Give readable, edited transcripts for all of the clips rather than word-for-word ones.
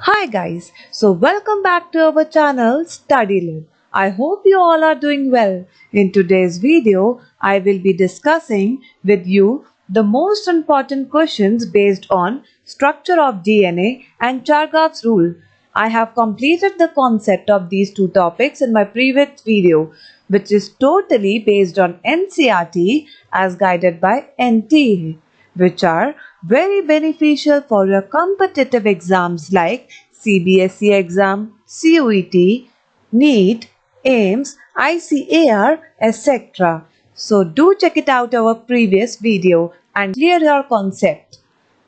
Hi guys, so welcome back to our channel StudyLib. I hope you all are doing well. In today's video, I will be discussing with you the most important questions based on structure of DNA and Chargaff's rule. I have completed the concept of these two topics in my previous video, which is totally based on NCERT as guided by NTA, which are very beneficial for your competitive exams like CBSE exam, CUET, NEET, AIMS, ICAR, etc. So do check it out our previous video and clear your concept.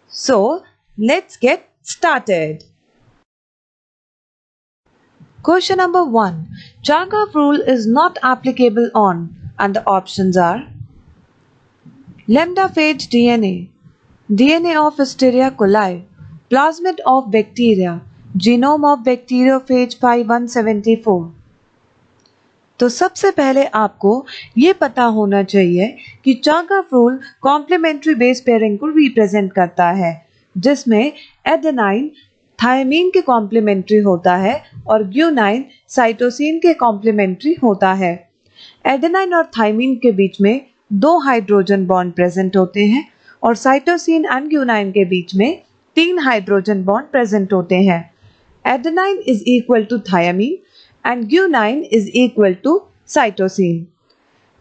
So let's get started. Question number 1. Chargaff rule is not applicable on, and the options are lambda-phage DNA, DNA of Listeria coli, plasmid of bacteria, genome of bacteriophage 5174. तो सबसे पहले आपको ये पता होना चाहिए कि Chargaff rule complementary base pairing को रिप्रेजेंट करता है, जिसमें एडेनाइन थायमीन के कॉम्प्लीमेंट्री होता है और ग्यूनाइन साइटोसिन के कॉम्प्लीमेंट्री होता है। एडेनाइन और थायमीन के बीच में 2 हाइड्रोजन बॉन्ड प्रेजेंट होते हैं और साइटोसिन एंड ग्यूनाइन के बीच में 3 हाइड्रोजन बॉन्ड प्रेजेंट होते हैं। Adenine is equal to thymine and guanine is equal to cytosine.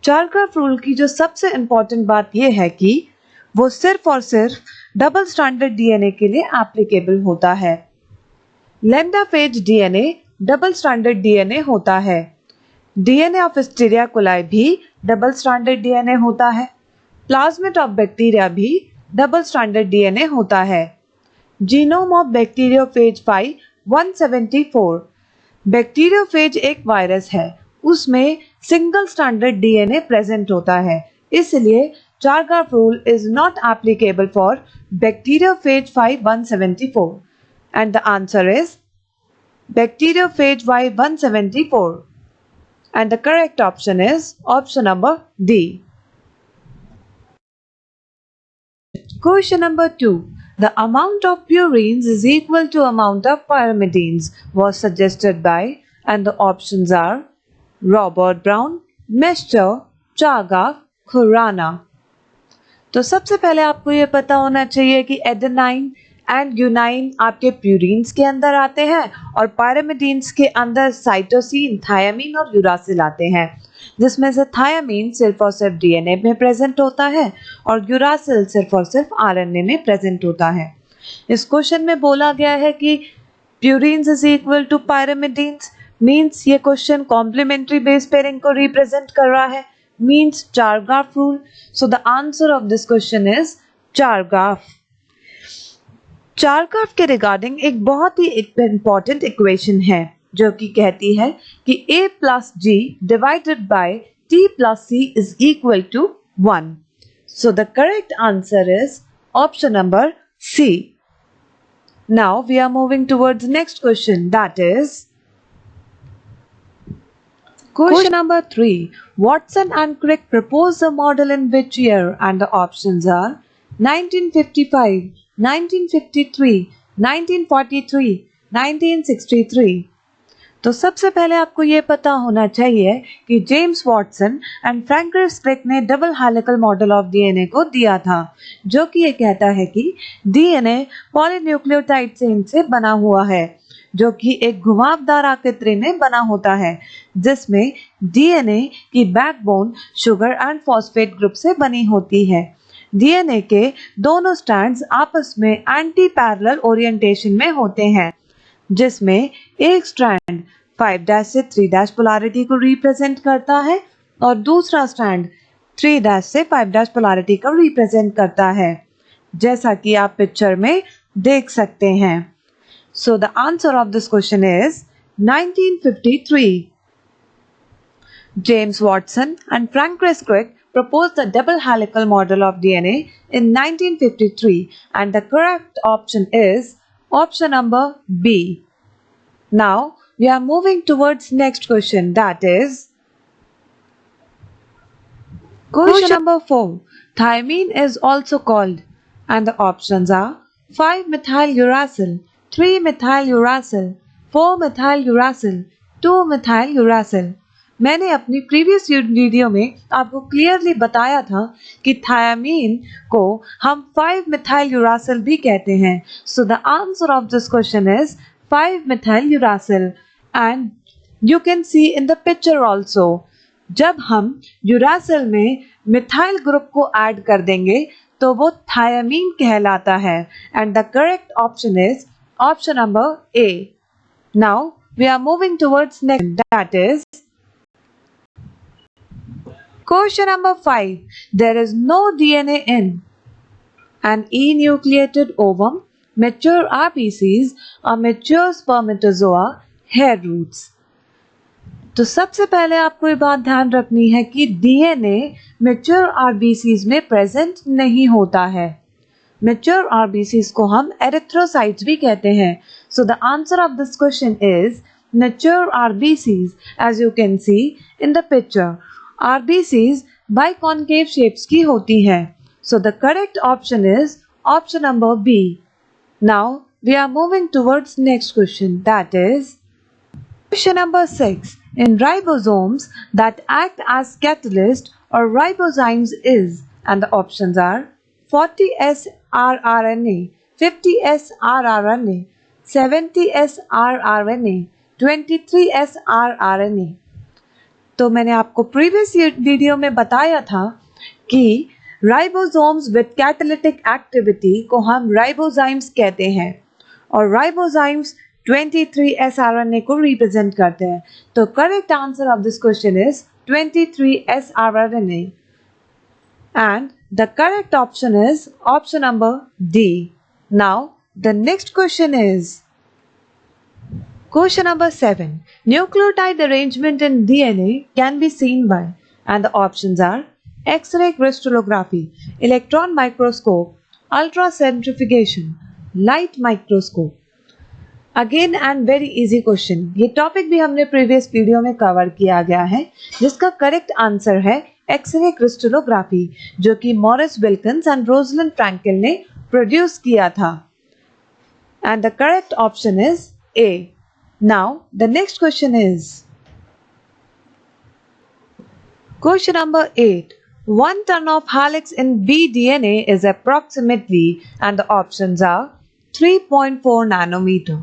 Chargaff rule की जो सबसे इंपॉर्टेंट बात यह है कि वो सिर्फ और सिर्फ डबल स्ट्रैंडेड डीएनए के लिए एप्लीकेबल होता है। Lambda phage DNA double stranded DNA होता है। डीएनए ऑफ लिस्टेरिया कोलाई भी डबल स्ट्रैंडेड डीएनए होता है। प्लाज्मिड ऑफ बैक्टीरिया भी डबल स्ट्रैंडेड डीएनए होता है। जीनोम ऑफ बैक्टीरियोफेज 5174, बैक्टीरियोफेज एक वायरस है, उसमें सिंगल स्ट्रैंडेड डीएनए प्रेजेंट होता है, इसलिए Chargaff rule is not applicable for bacteriophage 5174 and the answer is bacteriophage Y174 and the correct option is option number D. Question number 2. The amount of purines is equal to amount of pyrimidines was suggested by, and the options are Robert Brown, Mescher, Chargaff, Khurana. तो सबसे पहले आपको ये पता होना चाहिए कि adenine and guanine आपके प्यूरिन्स के अंदर आते हैं और पायरिमिडीन्स के अंदर साइटोसिन, थायमीन और यूरासिल आते हैं, जिसमें से थायमीन सिर्फ और सिर्फ डीएनए में प्रेजेंट होता है और यूरासिल सिर्फ और सिर्फ आरएनए में प्रेजेंट होता है। इस क्वेश्चन में बोला गया है कि purines is equal to pyrimidines, means ये क्वेश्चन कॉम्प्लीमेंट्री बेस पेयरिंग को रिप्रेजेंट कर रहा है, means Chargaff rule. So the answer of this question is Chargaff. Chargaff के रिगार्डिंग एक बहुत ही इंपॉर्टेंट इक्वेशन है जो कि कहती है कि a plus g divided by t plus c is equal to 1. So the correct answer is option number C. Now we are moving towards next question, that is question number 3. Watson and Crick proposed the model in which year? And the options are 1955, 1953, 1943, 1963. तो सबसे पहले आपको ये पता होना चाहिए कि James Watson and Francis क्रिक ने double helical model of DNA को दिया था, जो कि ये कहता है कि डीएनए पॉलीन्यूक्लियोटाइड चेन से बना हुआ है, जो कि एक घुमावदार आकृति में बना होता है, जिसमें डीएनए की backbone sugar and phosphate group से बनी होती है। डीएनए के दोनों स्ट्रैंड्स आपस में एंटी पैरेलल ओरिएंटेशन में होते हैं, जिसमें एक स्ट्रैंड 5' से 3' पोलैरिटी को रिप्रेजेंट करता है और दूसरा स्ट्रैंड 3' से 5' पोलैरिटी को रिप्रेजेंट करता है, जैसा कि आप पिक्चर में देख सकते हैं। So the answer of this question is 1953. James Watson and Francis Crick proposed the double helical model of DNA in 1953 and the correct option is option number B. Now we are moving towards next question, that is question number 4. Thymine is also called, and the options are 5-methyl uracil, 3 methyl uracil, 4 methyl uracil, 2 methyl uracil। मैंने अपनी previous video में आपको clearly बताया था कि thiamine को हम 5 methyl uracil भी कहते हैं। So the answer of this question is 5 methyl uracil and you can see in the picture also. जब हम यूरासिल में मिथाइल ग्रुप को ऐड कर देंगे तो वो थायामीन कहलाता है and the correct option is option number A. Now we are moving towards next, that is question number 5। There is no DNA in an enucleated ovum, mature RBCs or mature spermatozoa, hair roots। तो सबसे पहले आपको ये बात ध्यान रखनी है कि डीएनए मैच्योर आरबीसीज में प्रेजेंट नहीं होता है। मैच्योर आरबीसीज को हम एरिथ्रोसाइट्स भी कहते हैं। So the answer of this question is mature RBCs. As you can see in the picture, RBCs biconcave shapes की होती है। So the correct option is option number B. Now we are moving towards next question, that is question number 6. In ribosomes that act as catalyst or ribozymes is, and the options are 40S rRNA, 50S rRNA, 70S rRNA, 23S rRNA। तो मैंने आपको previous video में बताया था कि ribosomes with catalytic activity को हम ribozymes कहते हैं और राइबोजाइम्स 23S RNA को रिप्रेजेंट करते हैं। तो correct answer of this question is 23S RNA and the correct option is option number D. Now the next question is question number 7। Nucleotide arrangement in DNA can be seen by, and the options are x-ray crystallography, electron microscope, ultra centrifugation, light microscope. Again and very easy question. ये topic भी हमने previous video में cover किया गया है, जिसका correct answer है x-ray crystallography, जो कि Maurice Wilkins and Rosalind Franklin ने प्रोड्यूस किया था and the correct option is A. Now the next question is question number 8। 1 ton of helix in bDNA is approximately, and the options are 3.4 nanometer,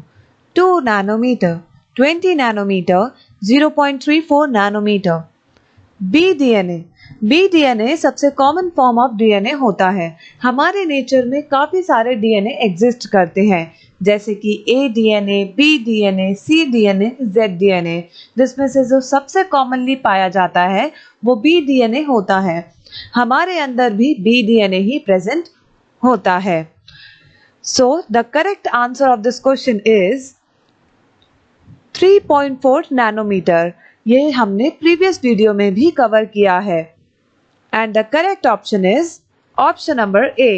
2 nanometer, 20 nanometer, 0.34 nanometer। BDNA सबसे common form of DNA होता है। हमारे nature में काफी सारे DNA exist करते हैं, जैसे कि ADNA, BDNA, CDNA, ZDNA, जिसमें से जो सबसे कॉमनली पाया जाता है वो BDNA होता है। हमारे अंदर भी BDNA ही प्रेजेंट होता है। So the correct answer of this question is 3.4 nanometer। ये हमने प्रीवियस वीडियो में भी कवर किया है and the correct option is option number A।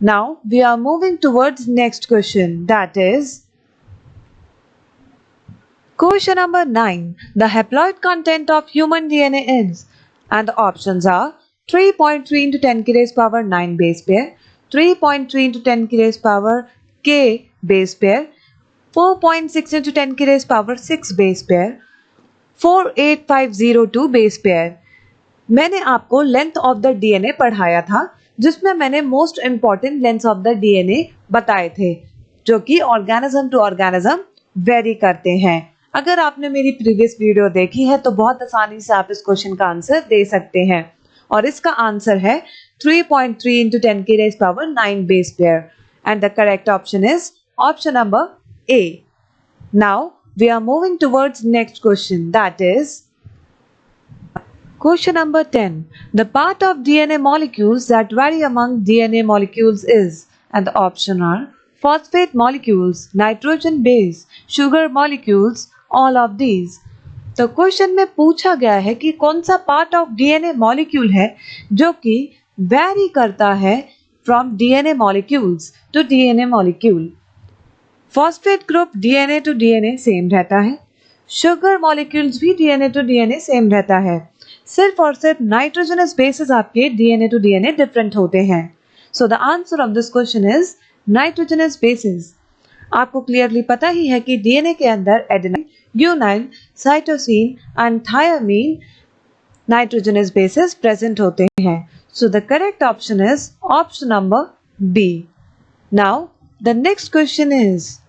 Now we are moving towards next question, that is question number 9। The haploid content of human DNA is, and the options are 3.3 into 10 की raised power 9 base pair, 3.3 into 10 की raised power k base pair, 4.6 into 10 की raised power 6 base pair, 48502 base pair। मैंने आपको length of the DNA पढ़ाया था, जिसमें मैंने most important length of the DNA बताए थे, जो कि ऑर्गेनिज्म टू ऑर्गेनिज्म वेरी करते हैं। अगर आपने मेरी प्रीवियस वीडियो देखी है तो बहुत आसानी से आप इस क्वेश्चन का आंसर दे सकते हैं, और इसका आंसर है 3.3 into 10 की raised power 9 base pair, and the correct option is option number A। Now we are moving towards next question, that is question number 10। The part of DNA molecules that vary among DNA molecules is, and the option are phosphate molecules, nitrogen base, sugar molecules, all of these। तो question में पूछा गया है कि कौन सा part of DNA molecule है जो कि वैरी करता है from DNA molecules to DNA molecule. Phosphate group DNA to DNA same रहता है, शुगर मॉलिक्यूल्स भी डीएनए टू डीएनए सेम रहता है, सिर्फ और सिर्फ नाइट्रोजनस बेसेस आपके डीएनए टू डीएनए डिफरेंट होते हैं। So the answer of this question is nitrogenous bases. आपको क्लियरली पता ही है कि डीएनए के अंदर adenine, guanine, cytosine and thymine nitrogenous bases present होते हैं. So the correct option is option number B. Now the next question is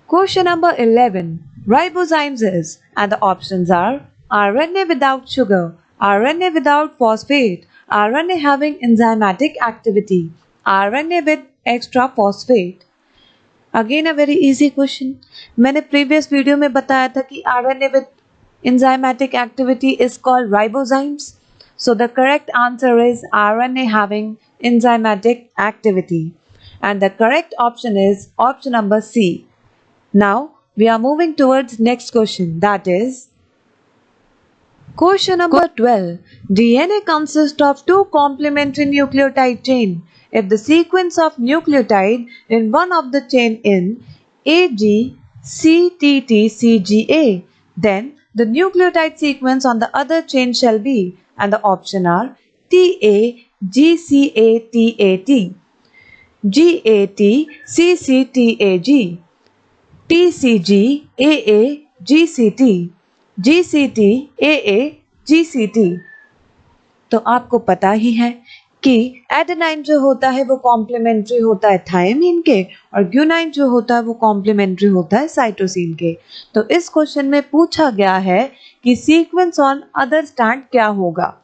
question number 11. Ribozymes is, and the options are RNA without sugar, RNA without phosphate, RNA having enzymatic activity, RNA with extra phosphate. Again a very easy question. मैंने previous video में बताया था कि RNA with enzymatic activity is called ribozymes. So the correct answer is RNA having enzymatic activity. And the correct option is option number C. Now we are moving towards next question, that is question number 12. DNA consists of two complementary nucleotide chain. If the sequence of nucleotide in one of the chain in AGCTTCGA, then the nucleotide sequence on the other chain shall be, and the option are TAGCATAT, GATCCTAG, TCGAAGCT, GCTAAGCT. तो आपको पता ही है कि adenine जो होता है वो कॉम्प्लीमेंट्री होता है थायमीन के और ग्यूनाइन जो होता है वो कॉम्प्लीमेंट्री होता है साइटोसिन के. तो इस क्वेश्चन में पूछा गया है कि सीक्वेंस ऑन अदर स्टैंड क्या होगा.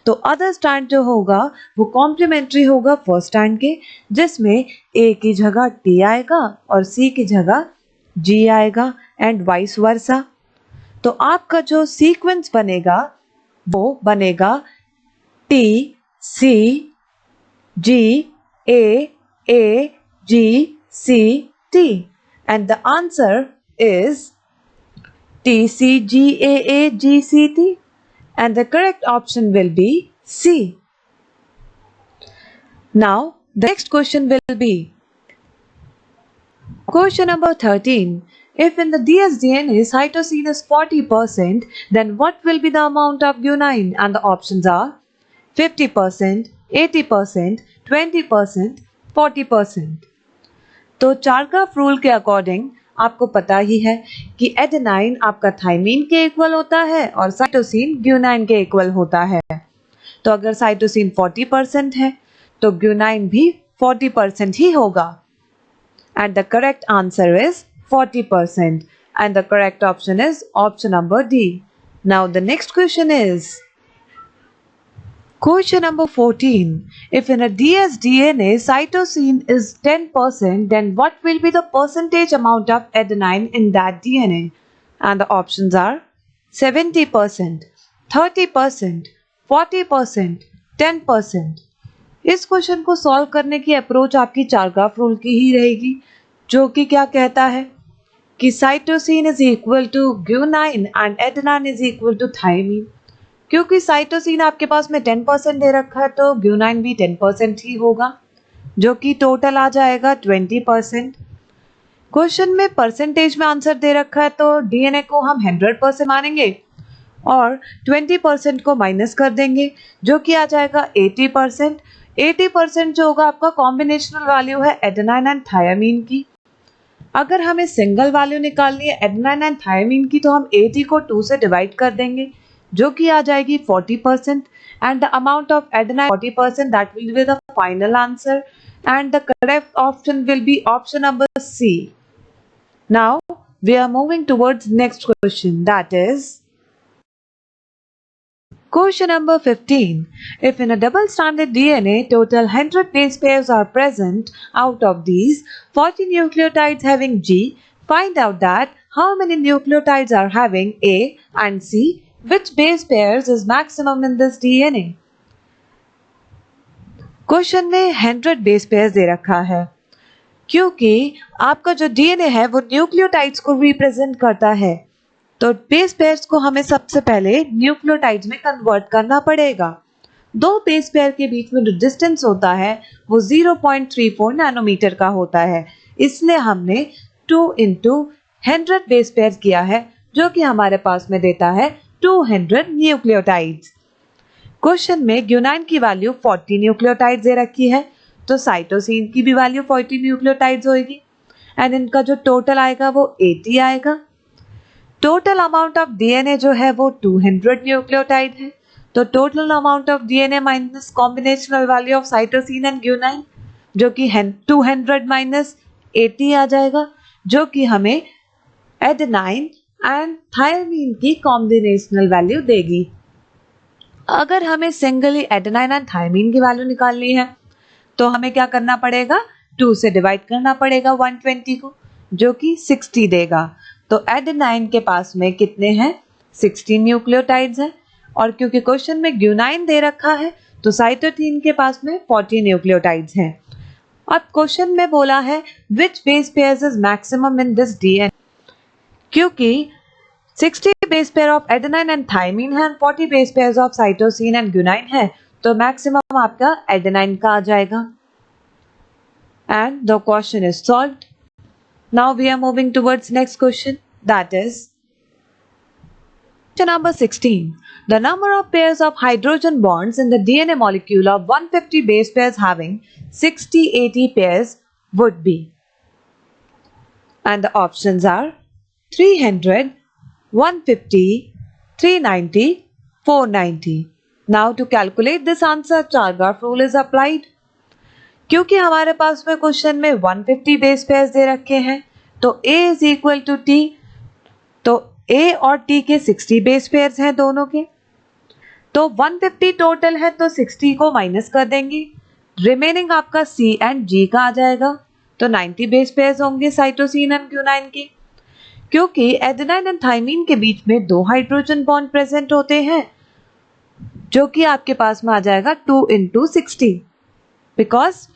तो अदर स्टैंड जो होगा वो कॉम्प्लीमेंट्री होगा फर्स्ट स्टैंड के, जिसमें ए की जगह टी आएगा और सी की जगह जी आएगा एंड वाइस वर्सा. तो आपका जो सीक्वेंस बनेगा वो बनेगा T C G A G C T and the answer is TCGAAGCT, and the correct option will be C. Now the next question will be question number 13. If in the dsDNA cytosine is 40%, then what will be the amount of guanine? And the options are 50%, 80%, 20%, 40%. तो चारगाफ rule के according आपको पता ही है कि adenine आपका thymine के equal होता है और साइटोसिन ग्यूनाइन के इक्वल होता है. तो अगर साइटोसिन 40% है तो ग्यूनाइन भी 40% ही होगा. And the correct answer is 40%. And the correct option is option number D. Now the next question is question number 14. If in a dsDNA cytosine is 10%, then what will be the percentage amount of adenine in that DNA? And the options are 70%, 30%, 40%, 10%. इस question को solve करने की approach आपकी चारगाफ rule की ही रहेगी, जो कि क्या कहता है कि cytosine is equal to guanine and adenine is equal to thymine. क्योंकि साइटोसिन आपके पास में 10% दे रखा है तो ग्यूनाइन भी 10% ही होगा, जो कि टोटल आ जाएगा 20%. क्वेश्चन में परसेंटेज में आंसर दे रखा है तो डीएनए को हम 100% मानेंगे और 20% को माइनस कर देंगे, जो कि आ जाएगा 80%. 80% जो होगा आपका कॉम्बिनेशनल वैल्यू है एडेनाइन एंड थायमीन की. अगर हमें सिंगल वैल्यू निकालनी है एडेनाइन एंड थायमीन की तो हम 80 को 2 से डिवाइड कर देंगे, जो कि आ जाएगी 40%. And the amount of adenine 40%, that will be the final answer. And the correct option will be option number C. Now we are moving towards next question, that is question number 15. If in a double-stranded DNA, total 100 base pairs are present. Out of these, 40 nucleotides having G, find out that how many nucleotides are having A and C. Which base pairs is maximum in this DNA? Question में 100 base pairs दे रखा है, क्योंकि आपका जो DNA है वो nucleotides को represent करता है. तो बेस पेयर्स को हमें सबसे पहले न्यूक्लियोटाइड्स में कन्वर्ट करना पड़ेगा. दो बेस पेयर के बीच में जो डिस्टेंस होता है वो 0.34 नैनोमीटर का होता है, इसलिए हमने 2 into 100 बेस पेयर किया है, जो कि हमारे पास में देता है 200 न्यूक्लियोटाइड्स. क्वेश्चन में ग्यूनाइन की वैल्यू 40 न्यूक्लियोटाइड्स दे रखी है, तो साइटोसिन की भी वैल्यू 40 न्यूक्लियोटाइड्स होगी. एंड इनका जो टोटल आएगा वो 80 आएगा। टोटल अमाउंट ऑफ डीएनए जो है वो 200 न्यूक्लियोटाइड है। तो total amount of DNA minus combinational value of cytosine and guanine जो कि 200 माइनस 80 आ जाएगा, जो कि हमें एडेनाइन एंड थायमीन की कॉम्बिनेशनल वैल्यू देगी। अगर हमें सिंगली एडेनाइन एंड थायमीन की वैल्यू निकालनी है तो हमें क्या करना पड़ेगा, 2 से डिवाइड करना पड़ेगा 120 को, जो कि 60 देगा। तो एडेनाइन के पास में कितने हैं, 60 न्यूक्लियोटाइड्स हैं, और क्योंकि क्वेश्चन में ग्यूनाइन दे रखा है तो साइटोसिन के पास में 40 न्यूक्लियोटाइड्स हैं। अब क्वेश्चन में बोला है which base pairs is maximum in this DNA, क्योंकि 60 base pair of adenine and thymine है और 40 base pairs of cytosine and guanine है, तो मैक्सिमम आपका एडेनाइन का आ जाएगा। And the question is solved. Now we are moving towards next question, that is question number 16. The number of pairs of hydrogen bonds in the DNA molecule of 150 base pairs having 60-80 pairs would be. And the options are 300, 150, 390, 490. Now to calculate this answer, Chargaff rule is applied. क्योंकि हमारे पास में question में 150 base pairs दे रखे हैं तो A is equal to T, तो A और T के 60 बेस पेयर्स हैं दोनों के, तो 150 टोटल है तो 60 को माइनस कर देंगे, रिमेनिंग आपका C एंड G का आ जाएगा, तो 90 बेस पेयर्स होंगे साइटोसिन एंड ग्यूनाइन के। क्योंकि एडेनाइन एंड थायमीन के बीच में 2 हाइड्रोजन बॉन्ड प्रेजेंट होते हैं, जो कि आपके पास में आ जाएगा 2 into 60, because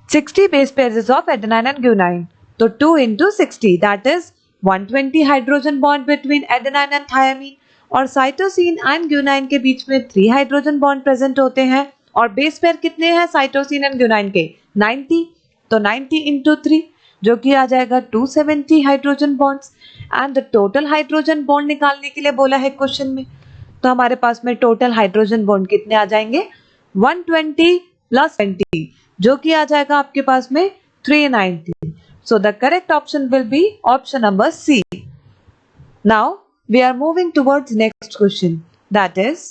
60 base pairs of adenine and guanine, तो 2 into 60 that is 120 hydrogen bond between adenine and thymine, और साइटोसिन एंड ग्यूनाइन के बीच में 3 हाइड्रोजन बॉन्ड प्रेजेंट होते हैं, और बेस पेयर कितने हैं साइटोसिन एंड ग्यूनाइन के, 90, तो 90 into 3 जो कि आ जाएगा 270 hydrogen bonds. And the total hydrogen bond निकालने के लिए बोला है क्वेश्चन में, तो हमारे पास में टोटल हाइड्रोजन बॉन्ड कितने आ जाएंगे, 120 प्लस 20 जो कि आ जाएगा आपके पास में 390. So the correct option will be option number C. Now we are moving towards next question, that is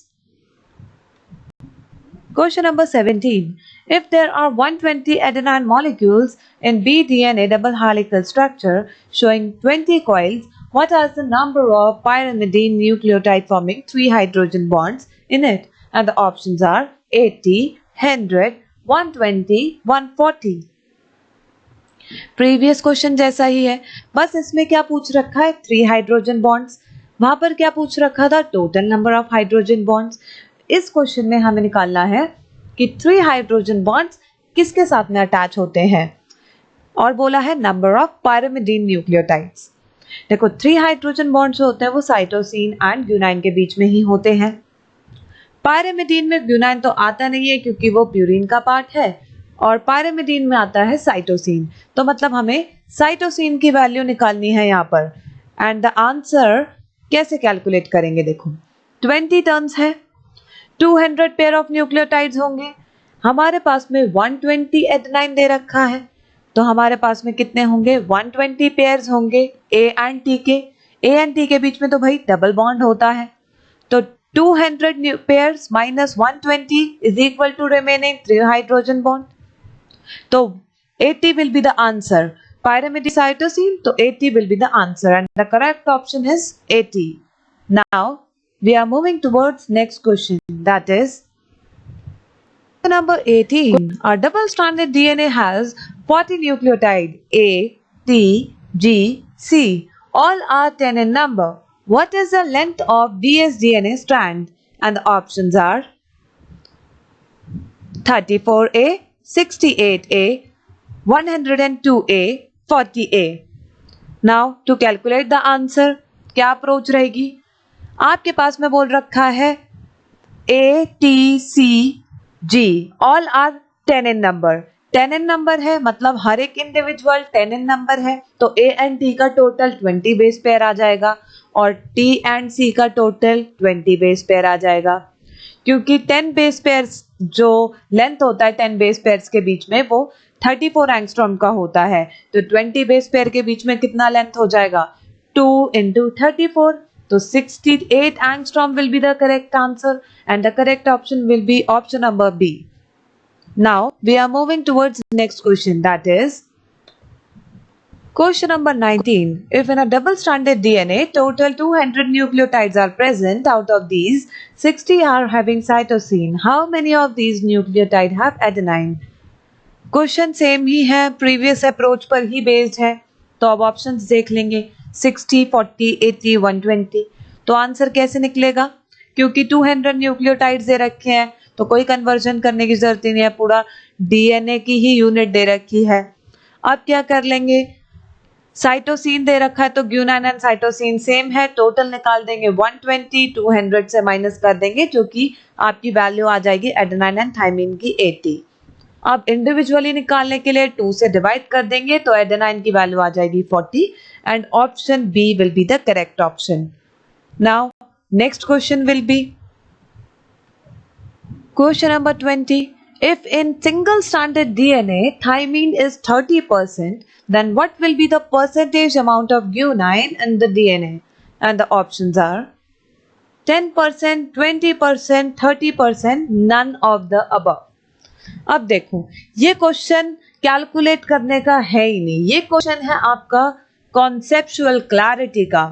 question number 17. If there are 120 adenine molecules in bDNA double helical structure showing 20 coils, what is the number of pyrimidine nucleotide forming 3 hydrogen bonds in it? And the options are 80, 100, 120, 140. Previous question जैसा ही है, बस इसमें क्या पूछ रखा है, 3 hydrogen bonds, वहां पर क्या पूछ रखा था, total number of hydrogen bonds. इस क्वेश्चन में हमें निकालना है कि 3 हाइड्रोजन बॉन्ड्स किसके साथ में अटैच होते हैं, और बोला है नंबर ऑफ पायरिमिडीन न्यूक्लियोटाइड्स। देखो 3 हाइड्रोजन बॉन्ड्स जो होते हैं वो साइटोसिन एंड ग्यूनाइन के बीच में ही होते हैं। पायरिमिडीन में ग्यूनाइन तो आता नहीं है क्योंकि वो प्यूरिन का पार्ट है, और पायरिमिडीन में आता है साइटोसिन, तो मतलब हमें साइटोसिन की वैल्यू निकालनी है यहाँ पर। एंड द आंसर कैसे कैलकुलेट करेंगे, देखो 20 टर्न्स है, 200 पेयर ऑफ न्यूक्लियोटाइड्स होंगे, हमारे पास में 120 एडेनाइन दे रखा है, तो हमारे पास में कितने होंगे, 120 पेयर्स होंगे A एंड T के। A एंड T के बीच में तो भाई डबल बॉन्ड होता है, तो 200 pairs minus 120 is equal to remaining 3 hydrogen bond, तो 80 will be the answer. Pyrimidine cytosine, तो 80 will be the answer, and the correct option is 80. Now we are moving towards next question, that is number 18. Our double-stranded DNA has 40 nucleotide A, T, G, C. All are 10 in number. What is the length of dsDNA strand? And the options are 34A, 68A, 102A, 40A. Now to calculate the answer, क्या approach रहेगी, आपके पास में बोल रखा है A, T, C, G, all are 10 in number. 10 in number है मतलब हर एक इंडिविजुअल 10 in number है, तो A एंड T का टोटल 20 बेस पेयर आ जाएगा और T एंड C का टोटल 20 बेस पेयर आ जाएगा। क्योंकि 10 बेस पेयर्स जो लेंथ होता है 10 बेस पेयर्स के बीच में वो 34 एंगस्ट्रॉम का होता है। तो 20 बेस पेयर के बीच में कितना लेंथ हो जाएगा? 2 into 34. तो 68 angstrom will be the correct answer and the correct option will be option number B. Now we are moving towards the next question, that is question number 19. If in a double-stranded DNA, total 200 nucleotides are present. Out of these, 60 are having cytosine. How many of these nucleotides have adenine? Question same ही है, previous approach पर ही based है। तो अब options देख लेंगे 60, 40, 80, 120। तो answer कैसे निकलेगा? क्योंकि 200 न्यूक्लियोटाइड्स दे रखे हैं तो कोई कन्वर्जन करने की जरूरत ही नहीं है, पूरा डीएनए की ही यूनिट दे रखी है। अब क्या कर लेंगे, साइटोसिन दे रखा है तो ग्यूनाइन एंड साइटोसिन सेम है, टोटल निकाल देंगे 120, 200 से माइनस कर देंगे जो कि आपकी वैल्यू आ जाएगी एडेनाइन एंड थाइमिन की 80। अब इंडिविजुअली निकालने के लिए 2 से डिवाइड कर देंगे तो एडेनाइन की वैल्यू आ जाएगी 40 and option B will be the correct option. Now next question will be question number 20. If in single stranded DNA thymine is 30%, then what will be the percentage amount of guanine in the DNA? And the options are 10%, 20%, 30%, none of the above. अब देखो, ये question calculate करने का है ही नहीं, ये question है आपका कॉन्सेप्चुअल क्लैरिटी का।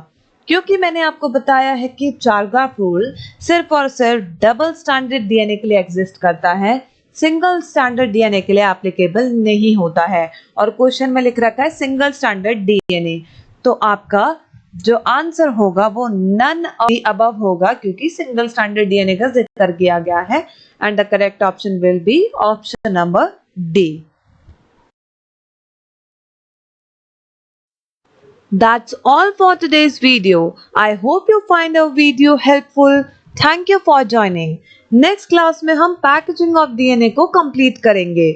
क्योंकि मैंने आपको बताया है कि चारग्राफ रूल सिर्फ और सिर्फ डबल स्टैंडर्ड डीएनए के लिए एग्जिस्ट करता है, सिंगल स्टैंडर्ड डीएनए के लिए एप्लीकेबल नहीं होता है। और क्वेश्चन में लिख रखा है सिंगल स्टैंडर्ड डीएनए, तो आपका जो आंसर होगा वो नन ऑफ द अबव होगा, क्योंकि सिंगल स्टैंडर्ड डीएनए का जिक्र किया गया है and the correct option will be option number D. That's all for today's video. I hope you find our video helpful. Thank you for joining. Next class में हम packaging of DNA को complete करेंगे.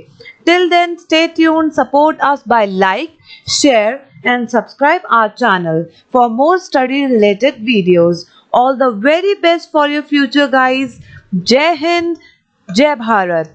Till then, stay tuned. Support us by like, share, and subscribe our channel for more study-related videos. All the very best for your future, guys. Jai Hind, Jai Bharat.